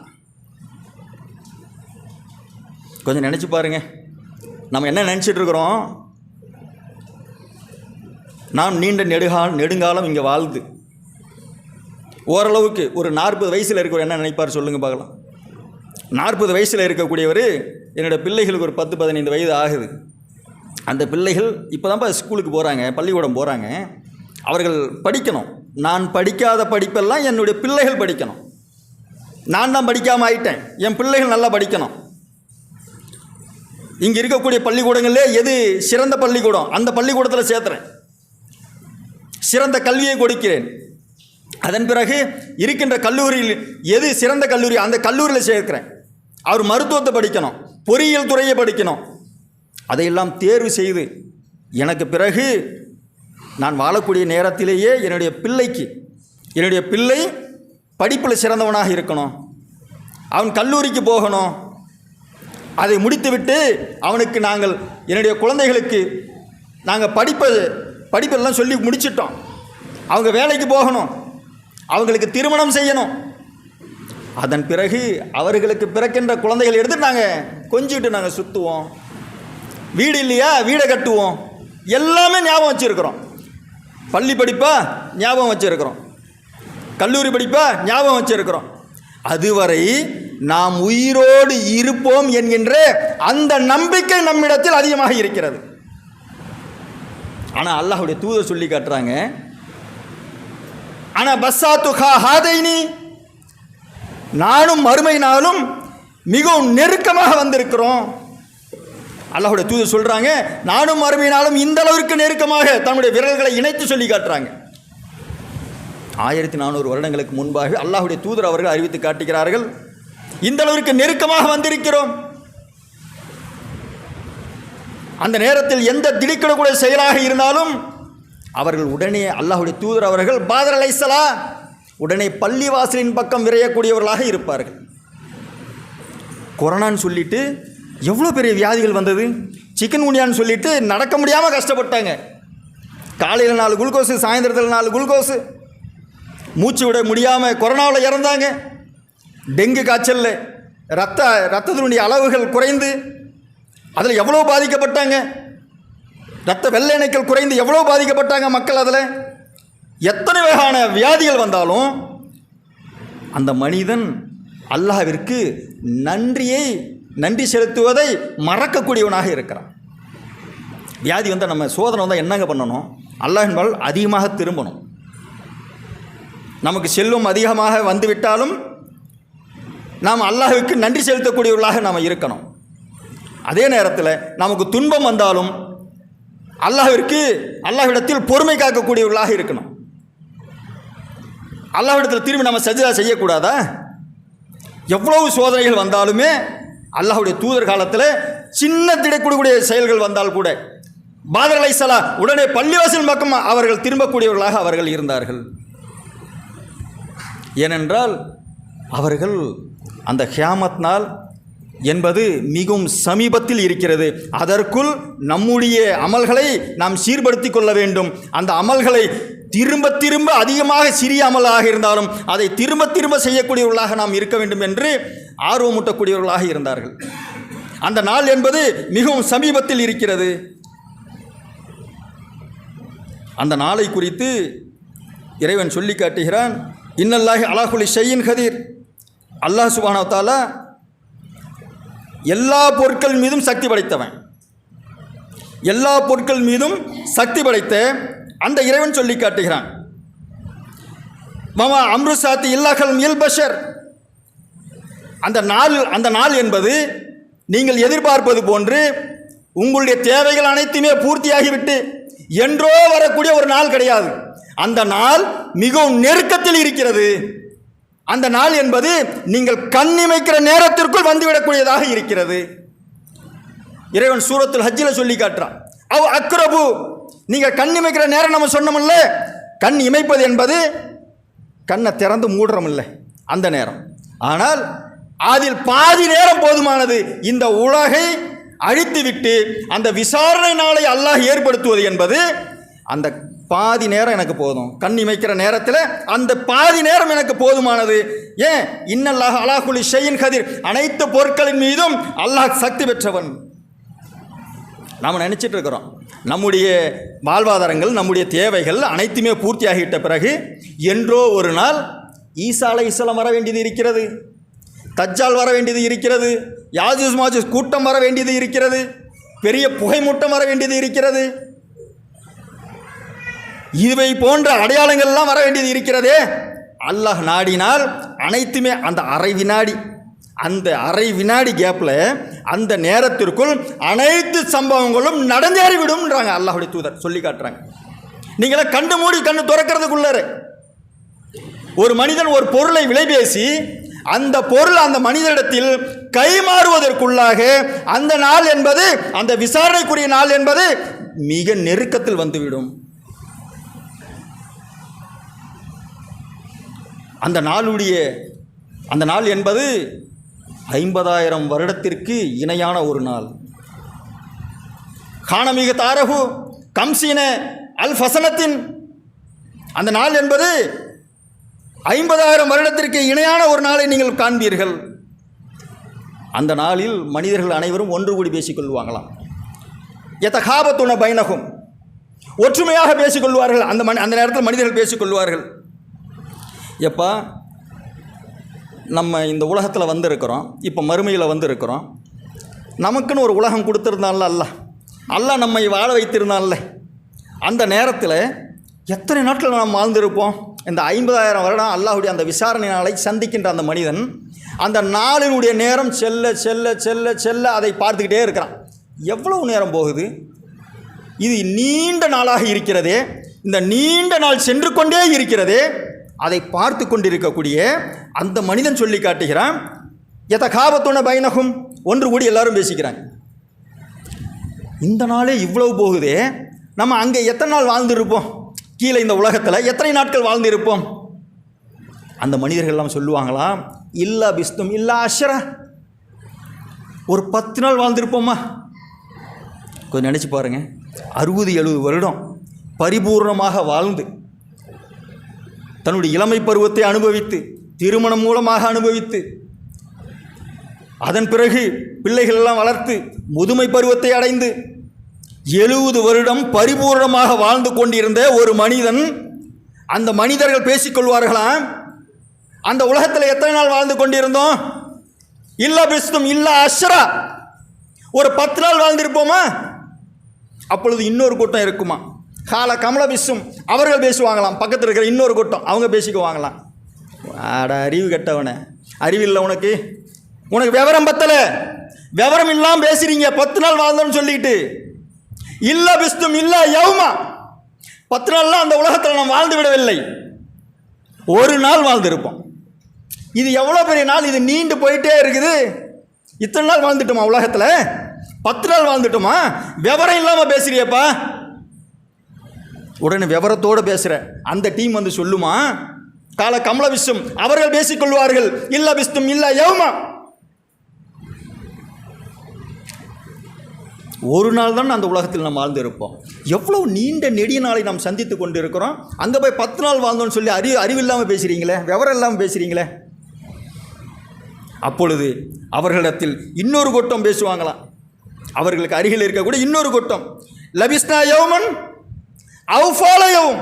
கொஞ்சம் நினைச்சு பாருங்க, நம்ம என்ன நினைச்சிட்டு இருக்கிறோம்? நாம் நீண்ட நெடுங்காலம் இங்கே வாழ்ந்து ஓரளவுக்கு ஒரு 40 வயசில் இருக்கிறவர் என்ன நினைப்பார் சொல்லுங்க பார்க்கலாம். 40 வயசில் இருக்கக்கூடியவர், என்னோடய பிள்ளைகளுக்கு ஒரு 10-15 வயது ஆகுது. அந்த பிள்ளைகள் இப்போ தான்ப்பா ஸ்கூலுக்கு போகிறாங்க, பள்ளிக்கூடம் போகிறாங்க. அவர்கள் படிக்கணும். நான் படிக்காத படிப்பெல்லாம் என்னுடைய பிள்ளைகள் படிக்கணும். நான் தான் படிக்காமல் ஆயிட்டேன், என் பிள்ளைகள் நல்லா படிக்கணும். இங்கே இருக்கக்கூடிய பள்ளிக்கூடங்களே எது சிறந்த பள்ளிக்கூடம், அந்த பள்ளிக்கூடத்தில் சேர்த்துறேன், சிறந்த கல்வியை கொடுக்கிறேன். அதன் பிறகு இருக்கின்ற கல்லூரியில் எது சிறந்த கல்லூரி, அந்த கல்லூரியில் சேர்க்கிறேன். அவர் மருத்துவத்தை படிக்கணும், பொறியியல் துறையை படிக்கணும். அதையெல்லாம் தேர்வு செய்து எனக்கு பிறகு நான் வாழக்கூடிய நேரத்திலேயே என்னுடைய பிள்ளை படிப்பில் சிறந்தவனாக இருக்கணும், அவன் கல்லூரிக்கு போகணும். அதை முடித்துவிட்டு அவனுக்கு என்னுடைய குழந்தைகளுக்கு நாங்கள் படிப்பெல்லாம் சொல்லி முடிச்சிட்டோம், அவங்க வேலைக்கு போகணும், அவங்களுக்கு திருமணம் செய்யணும். அதன் பிறகு அவர்களுக்கு பிறக்கின்ற குழந்தைகள் எடுத்து நாங்கள் கொஞ்சிட்டு நாங்கள் சுற்றுவோம். வீடு இல்லையா, வீடை கட்டுவோம். எல்லாமே ஞாபகம் வச்சுருக்கிறோம். பள்ளி படிப்பா ஞாபகம் வச்சுருக்கிறோம், கல்லூரி படிப்பா ஞாபகம் வச்சுருக்கிறோம். அதுவரை நாம் உயிரோடு இருப்போம் என்கின்ற அந்த நம்பிக்கை நம்மிடத்தில் அதிகமாக இருக்கிறது. ஆனால் அல்லாஹ்வுடைய தூதர் சொல்லி காட்டுறாங்க, ஆனால் பஸ்ஸாத்துஹா ஹாதைனி, நானும் மறுமை நாளும் மிகவும் நெருக்கமாக வந்திருக்கிறோம். அல்லாஹ்வுடைய தூதர் சொல்றாங்க, நானும் மறுமை நாளும் இந்த அளவிற்கு நெருக்கமாக தன்னுடைய விரல்களை இணைத்து சொல்லி காட்டுறாங்க. 1400 வருடங்களுக்கு முன்பாக அல்லாஹ்வுடைய தூதர் அவர்கள் அறிவித்து காட்டுகிறார்கள், இந்த அளவிற்கு நெருக்கமாக வந்திருக்கிறோம். அந்த நேரத்தில் எந்த திடுக்கிடக்கூடிய செயலாக இருந்தாலும் அவர்கள் உடனே அல்லாஹ்வுடைய தூதர் அவர்கள் பாதர் அலைஹிஸ்ஸலாம் உடனே பள்ளிவாசலின் பக்கம் விரையக்கூடியவர்களாக இருப்பார்கள். கொரோனான்னு சொல்லிட்டு எவ்வளோ பெரிய வியாதிகள் வந்தது, சிக்கன் குனியான்னு சொல்லிட்டு நடக்க முடியாமல் கஷ்டப்பட்டாங்க. காலையில் 4 குளுக்கோஸு, சாயந்தரத்தில் 4 குளுக்கோஸு, மூச்சு விட முடியாமல் கொரோனாவில் இறந்தாங்க. டெங்கு காய்ச்சலில் ரத்தத்தினுடைய அளவுகள் குறைந்து அதில் எவ்வளோ பாதிக்கப்பட்டாங்க. இரத்த வெள்ளை அணுக்கள் குறைந்து எவ்வளோ பாதிக்கப்பட்டாங்க மக்கள். அதில் எத்தனை வகையான வியாதிகள் வந்தாலும் அந்த மனிதன் அல்லாஹ்விற்கு நன்றி செலுத்துவதை மறக்கக்கூடியவனாக இருக்கிறான். வியாதி வந்தால் நம்ம சோதனை வந்தால் என்னங்க பண்ணணும்? அல்லாஹ்வின்பால் அதிகமாக திரும்பணும். நமக்கு செல்வம் அதிகமாக வந்துவிட்டாலும் நாம் அல்லாஹ்வுக்கு நன்றி செலுத்தக்கூடியவர்களாக நாம் இருக்கணும். அதே நேரத்தில் நமக்கு துன்பம் வந்தாலும் அல்லாஹ்விடத்தில் பொறுமை காக்கக்கூடியவர்களாக இருக்கணும். அல்லாஹ்விடத்தில் திரும்பி நம்ம சஜ்தா செய்யக்கூடாதா? எவ்வளவு சோதனைகள் வந்தாலுமே அல்லாஹ்வுடைய தூதர் காலத்தில் சின்ன திடக்கூடிய செயல்கள் வந்தால் கூட பாதர் அலைஹிஸ்ஸலாம் உடனே பள்ளிவாசல் பக்கம் அவர்கள் திரும்பக்கூடியவர்களாக அவர்கள் இருந்தார்கள். ஏனென்றால் அவர்கள் அந்த கியாமத் நாள் என்பது மிகவும் சமீபத்தில் இருக்கிறது. அதற்குள் நம்முடைய அமல்களை நாம் சீர்படுத்தி கொள்ள வேண்டும். அந்த அமல்களை திரும்ப திரும்ப அதிகமாக சிறிய அமலாக இருந்தாலும் அதை திரும்ப திரும்ப செய்யக்கூடியவர்களாக நாம் இருக்க வேண்டும் என்று ஆர்வமூட்டக்கூடியவர்களாக இருந்தார்கள். அந்த நாள் என்பது மிகவும் சமீபத்தில் இருக்கிறது. அந்த நாளை குறித்து இறைவன் சொல்லி காட்டுகிறான், இன்னல்லாஹி அலா குல்லி ஷைஇன் கதீர். அல்லாஹ் சுப்ஹானஹு வ தஆலா எல்லா பொருட்கள் மீதும் சக்தி படைத்தவன். எல்லா பொருட்கள் மீதும் சக்தி படைத்த அந்த இறைவன் சொல்லி காட்டுகிறான், மமா அம்ரு சாத்தி இல்லாஹல் மியல் பஷர். அந்த நாள் என்பது நீங்கள் எதிர்பார்ப்பது போன்று உங்களுடைய தேவைகள் அனைத்துமே பூர்த்தியாகிவிட்டு என்றோ வரக்கூடிய ஒரு நாள் கிடையாது. அந்த நாள் மிகவும் நெருக்கத்தில் இருக்கிறது. அந்த நாள் என்பது நீங்கள் கண்ணிமைக்கிற நேரத்திற்குள் வந்துவிடக்கூடியதாக இருக்கிறது. இறைவன் சூரத்துல் ஹஜ்ஜில் சொல்லி காட்டுறான், அவ் அக்ரபு, நீங்கள் கண் இமைக்கிற நேரம் நம்ம சொன்னோம்ல, கண் இமைப்பது என்பது கண்ணை திறந்து மூடுறோமில்ல அந்த நேரம். ஆனால் அதில் பாதி நேரம் போதுமானது. இந்த உலகை அழித்துவிட்டு அந்த விசாரணை நாளை அல்லாஹ் ஏற்படுத்துவது என்பது அந்த பாதி நேரம் எனக்கு போதும். கண் இமைக்கிற நேரத்தில் அந்த பாதி நேரம் எனக்கு போதுமானது. ஏன்? இன்னல்லாஹ் அலா குல்லி ஷைஇன் கதீர், அனைத்து பொருட்களின் மீதும் அல்லாஹ் சக்தி பெற்றவன். நாம் நினச்சிட்டு இருக்கிறோம் நம்முடைய வாழ்வாதாரங்கள், நம்முடைய தேவைகள் அனைத்துமே பூர்த்தியாகிவிட்ட பிறகு என்றோ ஒரு நாள் ஈசா அலைஹிஸ்ஸலாம் வர வேண்டியது இருக்கிறது, தஜ்ஜால் வர வேண்டியது இருக்கிறது, யாஜூஜ் மாஜூஜ் கூட்டம் வர வேண்டியது இருக்கிறது, பெரிய புகைமூட்டம் வர வேண்டியது இருக்கிறது, இவை போன்ற அடையாளங்கள்லாம் வர வேண்டியது இருக்கிறதே. அல்லாஹ் நாடினால் அனைத்துமே அந்த அரை வினாடி கேப்பில் அந்த நேரத்திற்குள் அனைத்து சம்பவங்களும் நடந்தேறிவிடும்ன்றாங்க அல்லாஹ்வுடைய தூதர் சொல்லி காட்டுறாங்க. நீங்களே கண்டு மூடி கண்ணு திறக்கிறதுக்குள்ளார ஒரு மனிதன் ஒரு பொருளை விலை பேசி அந்த பொருள் அந்த மனிதனிடத்தில் கைமாறுவதற்குள்ளாக அந்த நாள் என்பது, அந்த விசாரணைக்குரிய நாள் என்பது மிக நெருக்கத்தில் வந்துவிடும். அந்த நாள் என்பது 50,000 வருடத்திற்கு இணையான ஒரு நாள். காணமிக தாரகு கம்சீன அல் ஃபசனத்தின், அந்த நாள் என்பது 50,000 வருடத்திற்கு இணையான ஒரு நாளை நீங்கள் காண்பீர்கள். அந்த நாளில் மனிதர்கள் அனைவரும் ஒன்று கூடி பேசிக்கொள்வாங்களாம். யதகாபத்துன பைனகும், ஒற்றுமையாக பேசிக்கொள்வார்கள். அந்த நேரத்தில் மனிதர்கள் பேசிக்கொள்வார்கள். எப்பா நம்ம இந்த உலகத்தில் வந்திருக்கிறோம், இப்போ மறுமையில் வந்திருக்கிறோம், நமக்குன்னு ஒரு உலகம் கொடுத்துருந்தான்ல அல்லாஹ் நம்மை வாழ வைத்திருந்தான்ல, அந்த நேரத்தில் எத்தனை நாட்கள் நாம் வாழ்ந்திருப்போம்? இந்த 50,000 வருடம் அல்லாஹ்வுடைய அந்த விசாரணை நாளை சந்திக்கின்ற அந்த மனிதன் அந்த நாளினுடைய நேரம் செல்ல செல்ல செல்ல செல்ல அதை பார்த்துக்கிட்டே இருக்கிறான். எவ்வளவு நேரம் போகுது? இது நீண்ட நாளாக இருக்கிறதே, இந்த நீண்ட நாள் சென்று கொண்டே இருக்கிறதே. அதை பார்த்து கொண்டிருக்கக்கூடிய அந்த மனிதன் சொல்லி காட்டுகிறான், யதகாபத்துன பைனகும், ஒன்று கூடி எல்லாரும் பேசிக்கிறாங்க. இந்த நாளே இவ்வளவு போகுதே, நம்ம அங்கே எத்தனை நாள் வாழ்ந்துருப்போம்? கீழே இந்த உலகத்தில் எத்தனை நாட்கள் வாழ்ந்திருப்போம்? அந்த மனிதர்கள்லாம் சொல்லுவாங்களாம், இல்லா பிஸ்தும் இல்லா அஷ்ரா, ஒரு 10 நாள் வாழ்ந்திருப்போம்மா. கொஞ்சம் நினச்சி பாருங்கள், 60-70 வருடம் பரிபூர்ணமாக வாழ்ந்து தன்னுடைய இளமை பருவத்தை அனுபவித்து, திருமணம் மூலமாக அனுபவித்து, அதன் பிறகு பிள்ளைகள் எல்லாம் வளர்த்து முதுமை பருவத்தை அடைந்து 70 வருடம் பரிபூர்ணமாக வாழ்ந்து கொண்டிருந்த ஒரு மனிதன், அந்த மனிதர்கள் பேசிக்கொள்வார்களாம், அந்த உலகத்தில் எத்தனை நாள் வாழ்ந்து கொண்டிருந்தோம்? இல்லா பிஸ்தும் இல்லா அஷ்ரா, ஒரு 10 நாள் வாழ்ந்திருப்போமா? அப்பொழுது இன்னொரு கூட்டம் இருக்குமா, கால கமல விசும், அவர்கள் பேசுவாங்களாம். பக்கத்தில் இருக்கிற இன்னொரு கூட்டம் அவங்க பேசிக்குவாங்களாம். ஆட அறிவு கெட்டவனே, அறிவில்லை உனக்கு விவரம் பத்தலை, விவரம் இல்லாமல் பேசுறீங்க. 10 நாள் வாழ்ந்தோன்னு சொல்லிக்கிட்டு, இல்லா பிஸ்தும் இல்லா யௌமா, 10 நாள்லாம் அந்த உலகத்தில் நாம் வாழ்ந்து விடவில்லை, ஒரு நாள் வாழ்ந்திருப்போம். இது எவ்வளோ பெரிய நாள், இது நீண்டு போயிட்டே இருக்குது. இத்தனை நாள் வாழ்ந்துட்டோமா உலகத்தில்? 10 நாள் வாழ்ந்துட்டோமா? விவரம் இல்லாமல் பேசுறியப்பா. உடனே விவரத்தோடு பேசுகிற அந்த டீம் வந்து சொல்லுமா, கால கமல விஸ்வம், அவர்கள் பேசிக்கொள்வார்கள், இல்லா பிஸ்தும் இல்லா யௌமா, ஒரு நாள் தான் அந்த உலகத்தில் நாம் வாழ்ந்து இருப்போம். எவ்வளவு நீண்ட நெடிய நாளை நாம் சந்தித்து கொண்டு இருக்கிறோம். அங்கே போய் 10 நாள் வாழ்ந்தோன்னு சொல்லி அறிவில்லாமல் பேசுகிறீங்களே, விவரம் இல்லாமல் பேசுகிறீங்களே. அப்பொழுது அவர்களிடத்தில் இன்னொரு கூட்டம் பேசுவாங்களாம். அவர்களுக்கு அருகில் இருக்கக்கூடிய இன்னொரு கூட்டம், லபிஸ்னா யௌமன் அவுஃபாலயவும்,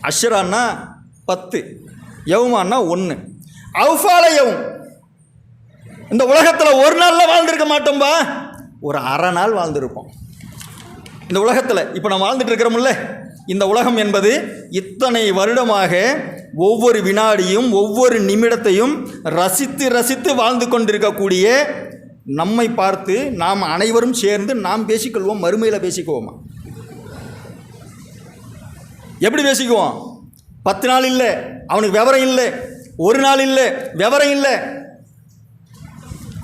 அஷ்ரான்னா 10, யௌமான்னா 1, அவுஃபாலயவும், இந்த உலகத்தில் ஒரு நாளில் வாழ்ந்திருக்க மாட்டோம்பா, ஒரு அரை நாள் வாழ்ந்திருப்போம். இந்த உலகத்தில் இப்போ நம்ம வாழ்ந்துட்டு இருக்கிறோம்ல, இந்த உலகம் என்பது இத்தனை வருடமாக ஒவ்வொரு வினாடியும் ஒவ்வொரு நிமிடத்தையும் ரசித்து ரசித்து வாழ்ந்து கொண்டிருக்கக்கூடிய நம்மை பார்த்து நாம் அனைவரும் சேர்ந்து நாம் பேசிக்கொள்வோம். மறுமையில் பேசிக்குவோமா? எப்படி பேசிக்குவோம்? 10 நாள் இல்லை, அவனுக்கு விவரம் இல்லை, ஒரு நாள் இல்லை, விவரம் இல்லை.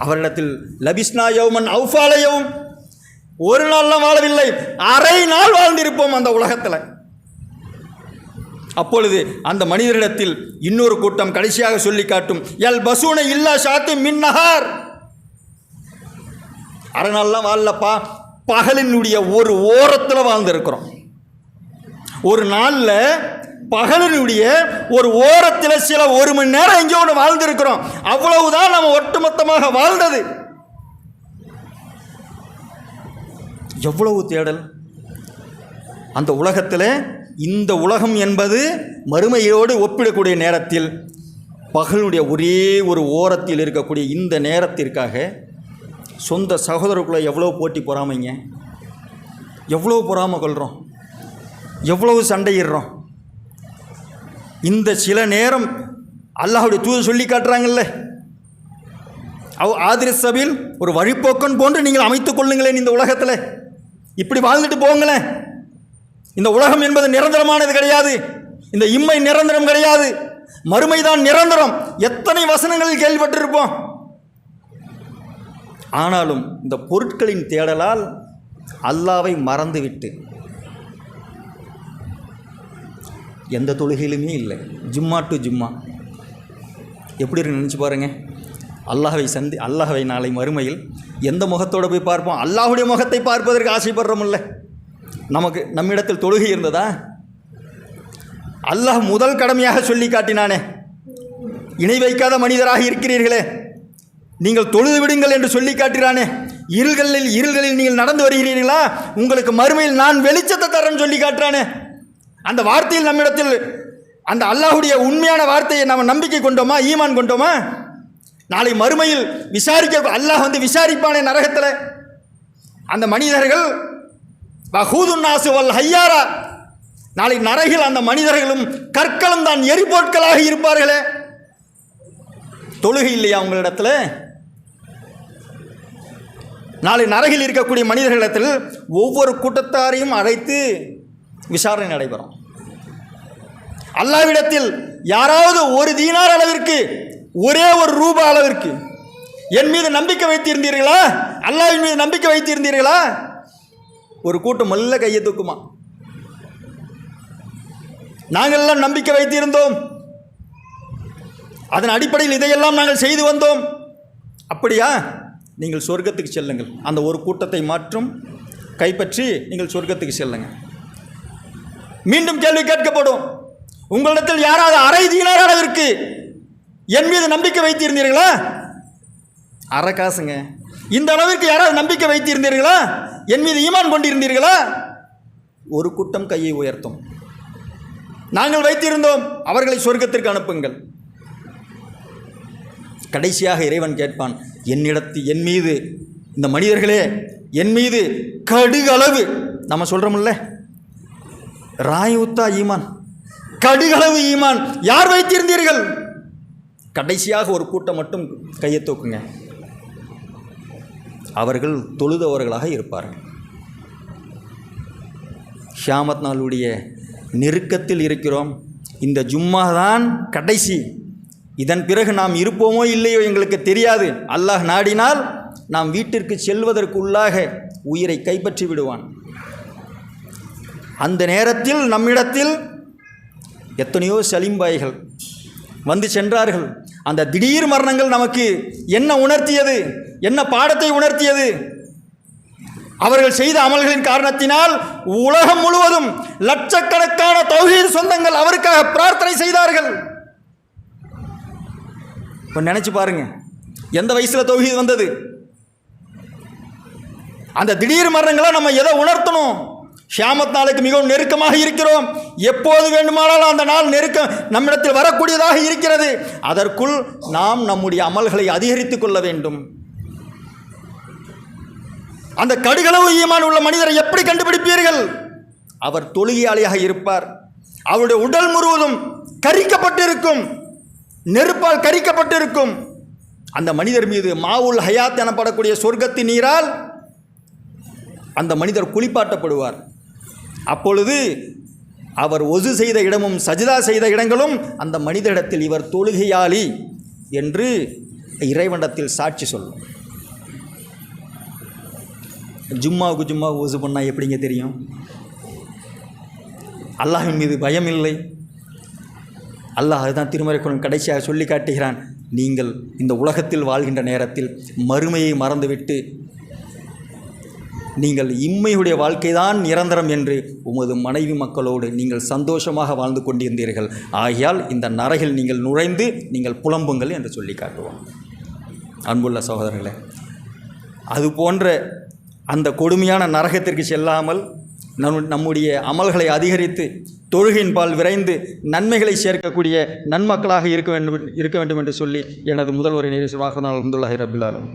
அவரிடத்தில் லபிஸ்னா யௌமன் அவுஃபாலயவும், ஒரு நாள்லாம் வாழவில்லை, அரை நாள் வாழ்ந்திருப்போம் அந்த உலகத்தில். அப்பொழுது அந்த மனிதரிடத்தில் இன்னொரு கூட்டம் கடைசியாக சொல்லி காட்டும், எல் பசூனை இல்லா ஷாத்தி மின்னஹார், அரை நாள்லாம் வாழலப்பா, பகலினுடைய ஒரு ஓரத்தில் வாழ்ந்திருக்கிறோம். ஒரு நாளில் பகலினுடைய ஒரு ஓரத்தில் சில ஒரு மணி நேரம் எங்கேயோ ஒன்று வாழ்ந்திருக்கிறோம். அவ்வளவுதான் நம்ம ஒட்டுமொத்தமாக வாழ்ந்தது. எவ்வளவு தேடல் அந்த உலகத்தில். இந்த உலகம் என்பது மறுமையோடு ஒப்பிடக்கூடிய நேரத்தில் பகலுடைய ஒரே ஒரு ஓரத்தில் இருக்கக்கூடிய இந்த நேரத்திற்காக சொந்த சகோதரருக்குள்ளே எவ்வளோ போட்டி பொறாமைங்க, எவ்வளோ பொறாமை கொள்கிறோம், எவ்வளவு சண்டையிடுறோம். இந்த சில நேரம் அல்லாஹ்வுடைய தூதர் சொல்லி காட்டுறாங்கல்ல, ஆதிர சபையில் ஒரு வழிப்போக்கன் போன்று நீங்கள் அமைத்துக் கொள்ளுங்களேன். இந்த உலகத்தில் இப்படி வாழ்ந்துட்டு போங்களேன். இந்த உலகம் என்பது நிரந்தரமானது கிடையாது. இந்த இம்மை நிரந்தரம் கிடையாது, மறுமைதான் நிரந்தரம். எத்தனை வசனங்களில் கேள்விப்பட்டிருப்போம். ஆனாலும் இந்த பொருட்களின் தேடலால் அல்லாவை மறந்துவிட்டு எந்த தொழுகையிலுமே இல்லை. ஜும்மா டு ஜும்மா எப்படி இருக்கு நினச்சி பாருங்க. அல்லாஹ்வை நாளை மறுமையில் எந்த முகத்தோடு போய் பார்ப்போம்? அல்லாஹுடைய முகத்தை பார்ப்பதற்கு ஆசைப்படுறோமில்ல. நம்மிடத்தில் தொழுகை இருந்ததா? அல்லாஹ் முதல் கடமையாக சொல்லி காட்டினானே, இணை வைக்காத மனிதராக இருக்கிறீர்களே, நீங்கள் தொழுது விடுங்கள் என்று சொல்லி காட்டுகிறானே. இருள்களில் நீங்கள் நடந்து வருகிறீர்களா? உங்களுக்கு மறுமையில் நான் வெளிச்சத்தை தரேன்னு சொல்லி காட்டுறானே. அந்த வார்த்தையில் நம்மிடத்தில் அந்த அல்லாஹுடைய உண்மையான வார்த்தையை நாம் நம்பிக்கை கொண்டோமா, ஈமான் கொண்டோமா? நாளை மறுமையில் அல்லாஹ் வந்து விசாரிப்பானே நரகத்தில். அந்த மனிதர்கள் வஹூதுன் நாசு வல் ஹய்யாரா, நாளை நரகில் அந்த மனிதர்களும் கற்களும் தான் எரிபொருட்களாக இருப்பார்களே. தொழுகை இல்லையா உங்களிடத்தில்? நாளை நரகில் இருக்கக்கூடிய மனிதர்களிடத்தில் ஒவ்வொரு கூட்டத்தாரையும் அழைத்து விசாரணை நடைபெறும். அல்லாஹ்விடத்தில் யாராவது ஒரு தீனார் அளவிற்கு, ஒரே ஒரு ரூபா அளவிற்கு என் மீது நம்பிக்கை வைத்திருந்தீர்களா, அல்லாஹ்வின் மீது நம்பிக்கை வைத்திருந்தீர்களா? ஒரு கூட்டம் நல்ல கையை தூக்குமா, நாங்கள் எல்லாம் நம்பிக்கை வைத்திருந்தோம், அதன் அடிப்படையில் இதையெல்லாம் நாங்கள் செய்து வந்தோம். அப்படியா? நீங்கள் சொர்க்கத்துக்கு செல்லுங்கள். அந்த ஒரு கூட்டத்தை மாற்றும் கைப்பற்றி நீங்கள் சொர்க்கத்துக்கு செல்லுங்கள். மீண்டும் கேள்வி கேட்கப்படும், உங்களிடத்தில் யாராவது அரை தீனார் அளவிற்கு என் மீது நம்பிக்கை வைத்திருந்தீர்களா? அரை காசுங்க. இந்த அளவிற்கு யாராவது நம்பிக்கை வைத்திருந்தீர்களா? என் மீது ஈமான் கொண்டிருந்தீர்களா? ஒரு கூட்டம் கையை உயர்த்தும், நாங்கள் வைத்திருந்தோம், அவர்களை சொர்க்கத்திற்கு அனுப்புங்கள். கடைசியாக இறைவன் கேட்பான், என் மீது இந்த மனிதர்களே என் மீது கடுகளவு, நம்ம சொல்கிறோம்ல ராயுத்தா ஈமான், கடுகளவு ஈமான் யார் வைத்திருந்தீர்கள்? கடைசியாக ஒரு கூட்டம் மட்டும் கையை தூக்குங்க. அவர்கள் தொழுதவர்களாக இருப்பார்கள். ஷியாமத் நாளுடைய நெருக்கத்தில் இருக்கிறோம். இந்த ஜும்மா தான் கடைசி. இதன் பிறகு நாம் இருப்போமோ இல்லையோ எங்களுக்கு தெரியாது. அல்லாஹ் நாடினால் நாம் வீட்டிற்கு செல்வதற்குள்ளாக உயிரை கைப்பற்றி விடுவான். அந்த நேரத்தில் நம்மிடத்தில் எத்தனையோ சலீம்பாய்கள் வந்து சென்றார்கள். அந்த திடீர் மரணங்கள் நமக்கு என்ன உணர்த்தியது, என்ன பாடத்தை உணர்த்தியது? அவர்கள் செய்த அமல்களின் காரணத்தினால் உலகம் முழுவதும் லட்சக்கணக்கான தௌஹீத் சொந்தங்கள் அவருக்காக பிரார்த்தனை செய்தார்கள். இப்போ நினச்சி பாருங்க, எந்த வயசில் தௌஹீத் வந்தது? அந்த திடீர் மரணங்களை நம்ம எதை உணர்த்தணும்? ஷியாமத் நாளுக்கு மிகவும் நெருக்கமாக இருக்கிறோம். எப்போது வேண்டுமானாலும் அந்த நாள் நெருக்கம் நம்மிடத்தில் வரக்கூடியதாக இருக்கிறது. அதற்குள் நாம் நம்முடைய அமல்களை அதிகரித்துக் கொள்ள வேண்டும். அந்த கடுகளவு ஈமான் உள்ள மனிதரை எப்படி கண்டுபிடிப்பீர்கள்? அவர் தொழுகையாளியாக இருப்பார். அவருடைய உடல் முழுவதும் கரிக்கப்பட்டிருக்கும், நெருப்பால் கரிக்கப்பட்டிருக்கும். அந்த மனிதர் மீது மாவுல் ஹயாத் எனப்படக்கூடிய சொர்க்கத்தின் நீரால் அந்த மனிதர் குளிப்பாட்டப்படுவார். அப்பொழுது அவர் ஒசு செய்த இடமும் சஜிதா செய்த இடங்களும் அந்த மனிதரிடத்தில் இவர் தொழுகையாளி என்று இறைவனிடத்தில் சாட்சி சொல்லும். ஜும்மா ஓசு பண்ணால் எப்படிங்க தெரியும்? அல்லாஹ்வின் மீது பயம் இல்லை. அல்லாஹ் அதுதான் திருமறை குர்ஆன் கடைசியாக சொல்லி காட்டுகிறான், நீங்கள் இந்த உலகத்தில் வாழ்கின்ற நேரத்தில் மறுமையை மறந்துவிட்டு நீங்கள் இம்மையுடைய வாழ்க்கைதான் நிரந்தரம் என்று உமது மனைவி மக்களோடு நீங்கள் சந்தோஷமாக வாழ்ந்து கொண்டிருந்தீர்கள். ஆகையால் இந்த நரகில் நீங்கள் நுழைந்து நீங்கள் புலம்புங்கள் என்று சொல்லி காட்டுவோம். அன்புள்ள சகோதரர்களே, அது போன்ற அந்த கொடுமையான நரகத்திற்கு செல்லாமல் நம்முடைய அமல்களை அதிகரித்து தொழுகையின் பால் விரைந்து நன்மைகளை சேர்க்கக்கூடிய நன்மக்களாக இருக்க வேண்டும் என்று சொல்லி எனது முதல் உரை நிறைவு செய்வாக. அல்ஹம்துலில்லாஹி ரப்பில் ஆலமீன்.